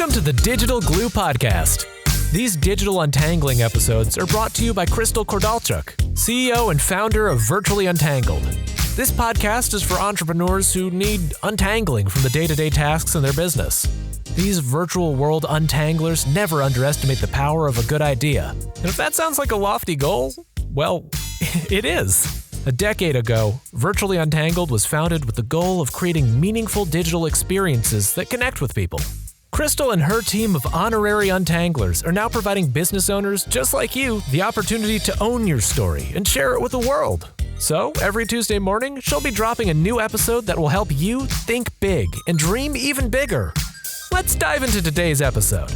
Welcome to the Digital Glue Podcast. These digital untangling episodes are brought to you by Crystal Kordalchuk, CEO and founder of Virtually Untangled. This podcast is for entrepreneurs who need untangling from the day-to-day tasks in their business. These virtual world untanglers never underestimate the power of a good idea. And if that sounds like a lofty goal, well, it is. A decade ago, Virtually Untangled was founded with the goal of creating meaningful digital experiences that connect with people. Crystal and her team of honorary untanglers are now providing business owners just like you the opportunity to own your story and share it with the world. So, every Tuesday morning, she'll be dropping a new episode that will help you think big and dream even bigger. Let's dive into today's episode.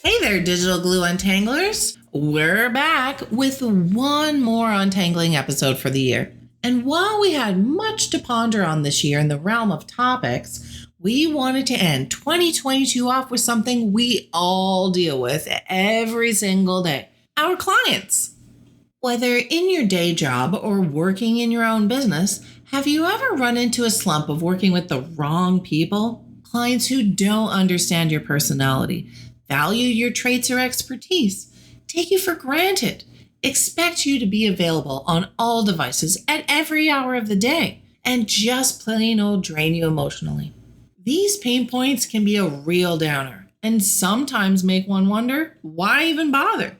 Hey there, Digital Glue Untanglers. We're back with one more untangling episode for the year. And while we had much to ponder on this year in the realm of topics, we wanted to end 2022 off with something we all deal with every single day: our clients. Whether in your day job or working in your own business, have you ever run into a slump of working with the wrong people? Clients who don't understand your personality, value your traits or expertise, take you for granted, expect you to be available on all devices at every hour of the day, and just plain old drain you emotionally. These pain points can be a real downer and sometimes make one wonder, why even bother?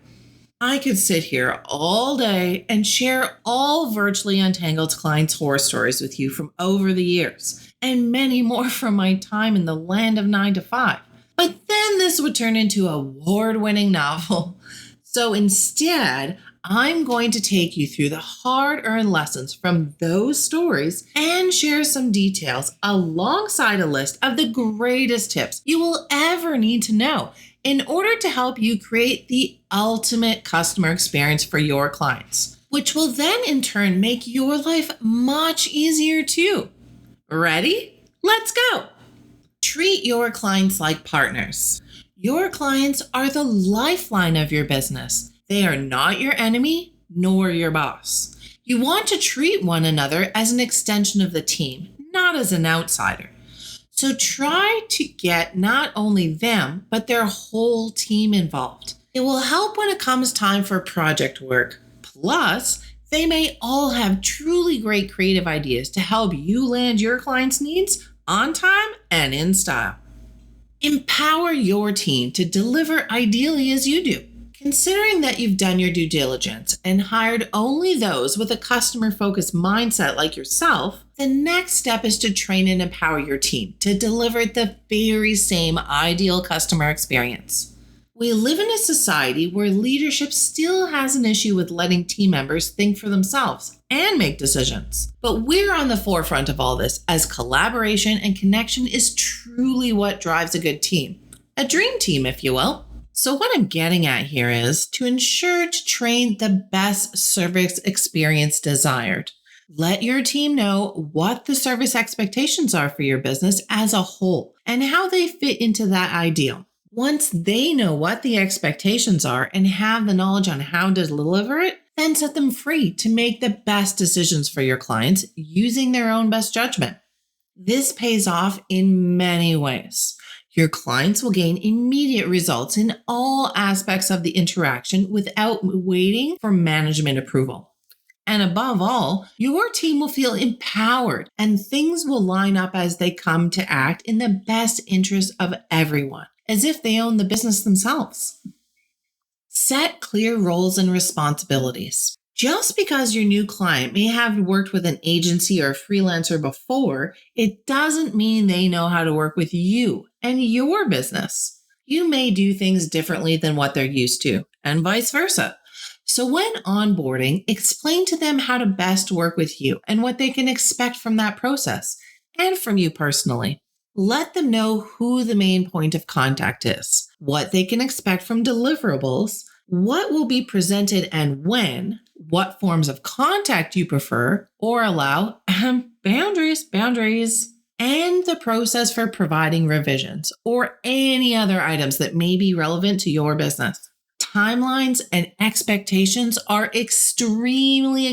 I could sit here all day and share all Virtually Untangled's clients' horror stories with you from over the years, and many more from my time in the land of 9 to 5. But then this would turn into a award-winning novel. So instead, I'm going to take you through the hard-earned lessons from those stories and share some details alongside a list of the greatest tips you will ever need to know in order to help you create the ultimate customer experience for your clients, which will then in turn make your life much easier too. Ready? Let's go. Treat your clients like partners. Your clients are the lifeline of your business. They are not your enemy, nor your boss. You want to treat one another as an extension of the team, not as an outsider. So try to get not only them, but their whole team involved. It will help when it comes time for project work. Plus, they may all have truly great creative ideas to help you land your clients' needs on time and in style. Empower your team to deliver ideally as you do. Considering that you've done your due diligence and hired only those with a customer-focused mindset like yourself, the next step is to train and empower your team to deliver the very same ideal customer experience. We live in a society where leadership still has an issue with letting team members think for themselves and make decisions. But we're on the forefront of all this, as collaboration and connection is truly what drives a good team. A dream team, if you will. So what I'm getting at here is to ensure to train the best service experience desired. Let your team know what the service expectations are for your business as a whole and how they fit into that ideal. Once they know what the expectations are and have the knowledge on how to deliver it, then set them free to make the best decisions for your clients using their own best judgment. This pays off in many ways. Your clients will gain immediate results in all aspects of the interaction without waiting for management approval. And above all, your team will feel empowered and things will line up as they come to act in the best interest of everyone, as if they own the business themselves. Set clear roles and responsibilities. Just because your new client may have worked with an agency or a freelancer before, it doesn't mean they know how to work with you and your business. You may do things differently than what they're used to, and vice versa. So when onboarding, explain to them how to best work with you and what they can expect from that process, and from you personally. Let them know who the main point of contact is, what they can expect from deliverables, what will be presented and when, what forms of contact you prefer or allow, boundaries, and the process for providing revisions or any other items that may be relevant to your business. Timelines and expectations are extremely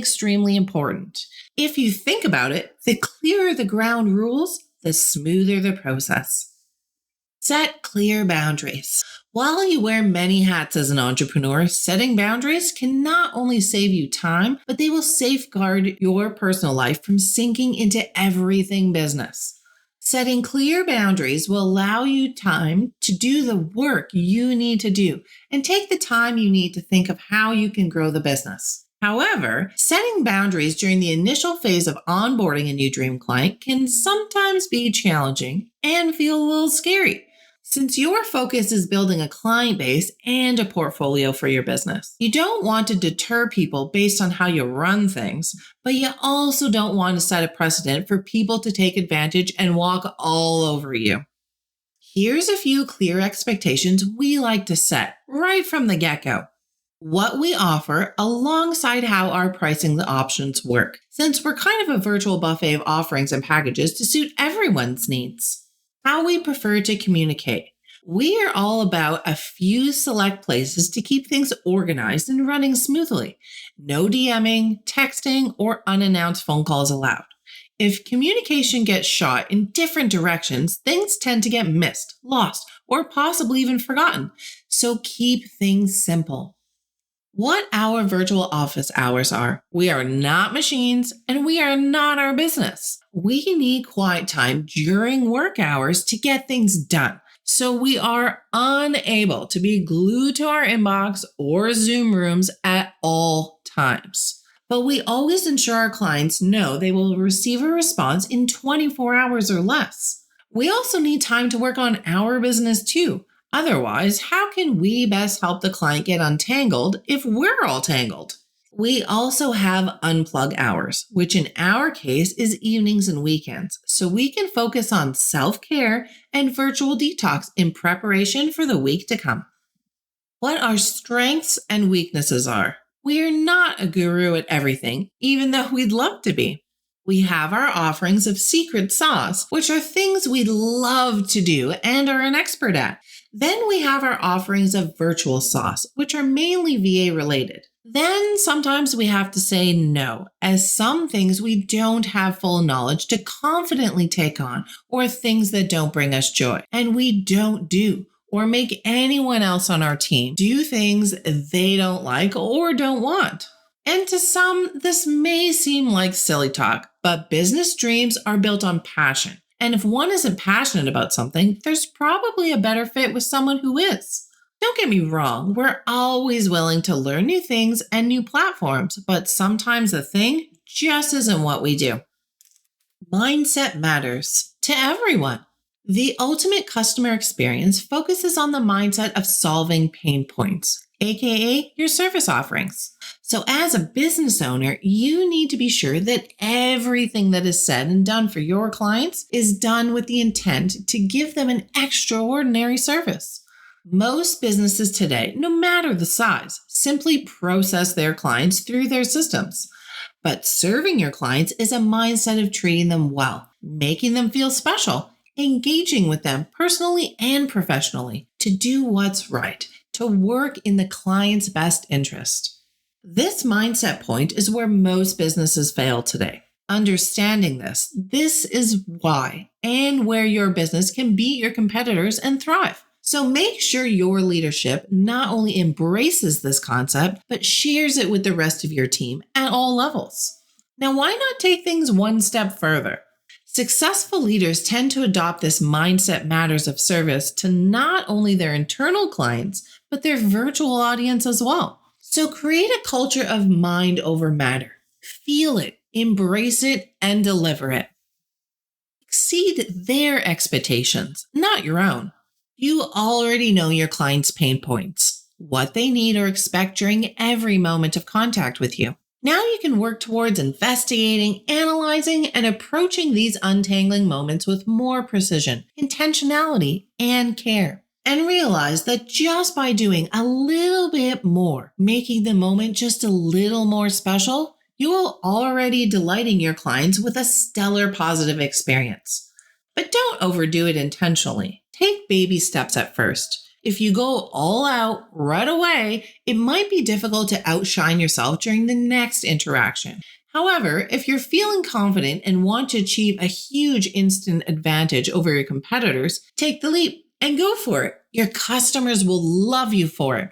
important. If you think about it, the clearer the ground rules, the smoother the process. Set clear boundaries. While you wear many hats as an entrepreneur, setting boundaries can not only save you time, but they will safeguard your personal life from sinking into everything business. Setting clear boundaries will allow you time to do the work you need to do and take the time you need to think of how you can grow the business. However, setting boundaries during the initial phase of onboarding a new dream client can sometimes be challenging and feel a little scary, since your focus is building a client base and a portfolio for your business. You don't want to deter people based on how you run things, but you also don't want to set a precedent for people to take advantage and walk all over you. Here's a few clear expectations we like to set right from the get-go. What we offer alongside how our pricing options work, since we're kind of a virtual buffet of offerings and packages to suit everyone's needs. How we prefer to communicate. We are all about a few select places to keep things organized and running smoothly. No DMing, texting, or unannounced phone calls allowed. If communication gets shot in different directions, things tend to get missed, lost, or possibly even forgotten. So keep things simple. What our virtual office hours are. We are not machines and we are not our business. We need quiet time during work hours to get things done. So we are unable to be glued to our inbox or Zoom rooms at all times. But we always ensure our clients know they will receive a response in 24 hours or less. We also need time to work on our business too. Otherwise, how can we best help the client get untangled if we're all tangled? We also have unplug hours, which in our case is evenings and weekends, so we can focus on self-care and virtual detox in preparation for the week to come. What our strengths and weaknesses are. We are not a guru at everything, even though we'd love to be. We have our offerings of secret sauce, which are things we love to do and are an expert at. Then we have our offerings of virtual sauce, which are mainly VA related. Then sometimes we have to say no, as some things we don't have full knowledge to confidently take on, or things that don't bring us joy, and we don't do, or make anyone else on our team do things they don't like or don't want. And to some, this may seem like silly talk, but business dreams are built on passion. And if one isn't passionate about something, there's probably a better fit with someone who is. Don't get me wrong, we're always willing to learn new things and new platforms, but sometimes a thing just isn't what we do. Mindset matters to everyone. The ultimate customer experience focuses on the mindset of solving pain points, aka your service offerings. So as a business owner, you need to be sure that everything that is said and done for your clients is done with the intent to give them an extraordinary service. Most businesses today, no matter the size, simply process their clients through their systems. But serving your clients is a mindset of treating them well, making them feel special, engaging with them personally and professionally to do what's right, to work in the client's best interest. This mindset point is where most businesses fail today. Understanding this is why and where your business can beat your competitors and thrive. So make sure your leadership not only embraces this concept, but shares it with the rest of your team at all levels. Now, why not take things one step further? Successful leaders tend to adopt this mindset matters of service to not only their internal clients, but their virtual audience as well. So create a culture of mind over matter. Feel it, embrace it, and deliver it. Exceed their expectations, not your own. You already know your clients' pain points, what they need or expect during every moment of contact with you. Now you can work towards investigating, analyzing, and approaching these untangling moments with more precision, intentionality, and care. And realize that just by doing a little bit more, making the moment just a little more special, you will already delighting your clients with a stellar positive experience. But don't overdo it intentionally. Take baby steps at first. If you go all out right away, it might be difficult to outshine yourself during the next interaction. However, if you're feeling confident and want to achieve a huge instant advantage over your competitors, take the leap. and go for it. Your customers will love you for it.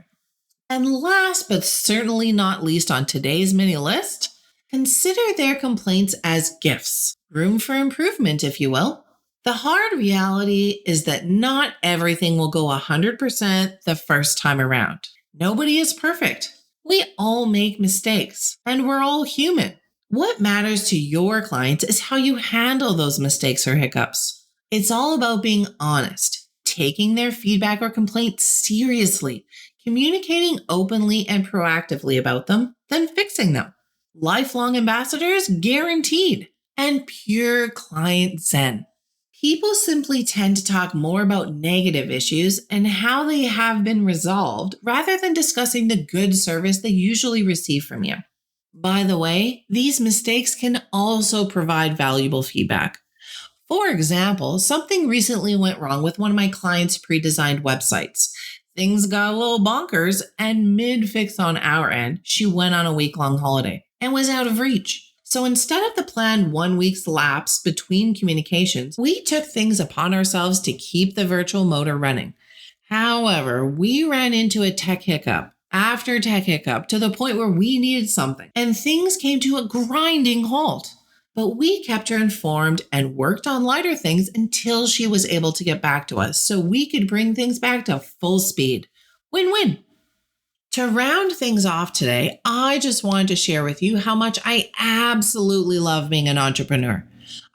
And last but certainly not least on today's mini list, consider their complaints as gifts. Room for improvement, if you will. The hard reality is that not everything will go 100% the first time around. Nobody is perfect. We all make mistakes, and we're all human. What matters to your clients is how you handle those mistakes or hiccups. It's all about being honest, taking their feedback or complaints seriously, communicating openly and proactively about them, then fixing them. Lifelong ambassadors guaranteed, and pure client zen. People simply tend to talk more about negative issues and how they have been resolved rather than discussing the good service they usually receive from you. By the way, these mistakes can also provide valuable feedback. For example, something recently went wrong with one of my clients' pre-designed websites. Things got a little bonkers, and mid-fix on our end, she went on a week-long holiday and was out of reach. So instead of the planned 1 week's lapse between communications, we took things upon ourselves to keep the virtual motor running. However, we ran into a tech hiccup after tech hiccup to the point where we needed something, and things came to a grinding halt. But we kept her informed and worked on lighter things until she was able to get back to us so we could bring things back to full speed. Win-win. To round things off today, I just wanted to share with you how much I absolutely love being an entrepreneur.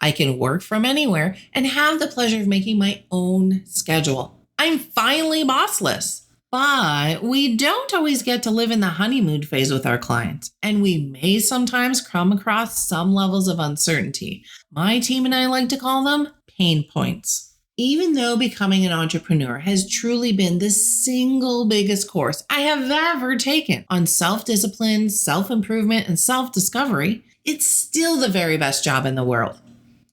I can work from anywhere and have the pleasure of making my own schedule. I'm finally bossless. But we don't always get to live in the honeymoon phase with our clients, and we may sometimes come across some levels of uncertainty. My team and I like to call them pain points. Even though becoming an entrepreneur has truly been the single biggest course I have ever taken on self-discipline, self-improvement, and self-discovery, it's still the very best job in the world.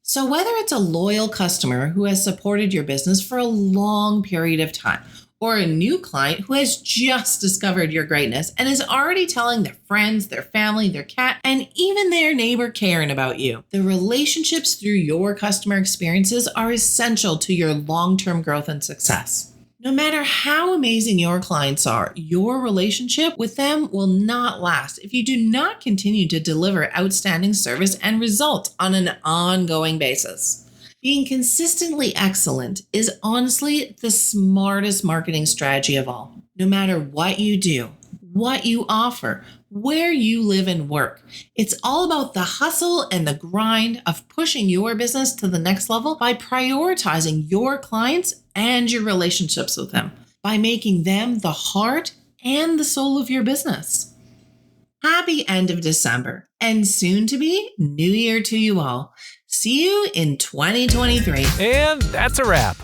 So whether it's a loyal customer who has supported your business for a long period of time, or a new client who has just discovered your greatness and is already telling their friends, their family, their cat, and even their neighbor Karen about you, the relationships through your customer experiences are essential to your long-term growth and success. No matter how amazing your clients are, your relationship with them will not last if you do not continue to deliver outstanding service and results on an ongoing basis. Being consistently excellent is honestly the smartest marketing strategy of all. No matter what you do, what you offer, where you live and work, it's all about the hustle and the grind of pushing your business to the next level by prioritizing your clients and your relationships with them, by making them the heart and the soul of your business. Happy end of December and soon to be New Year to you all. See you in 2023. And that's a wrap.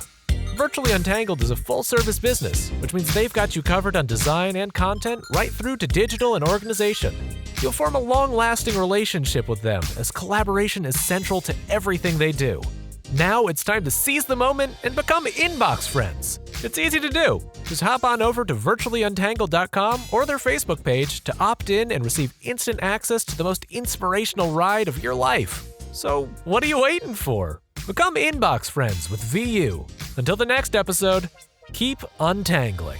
Virtually Untangled is a full-service business, which means they've got you covered on design and content right through to digital and organization. You'll form a long-lasting relationship with them as collaboration is central to everything they do. Now it's time to seize the moment and become inbox friends. It's easy to do. Just hop on over to virtuallyuntangled.com or their Facebook page to opt in and receive instant access to the most inspirational ride of your life. So what are you waiting for? Become inbox friends with VU. Until the next episode, keep untangling.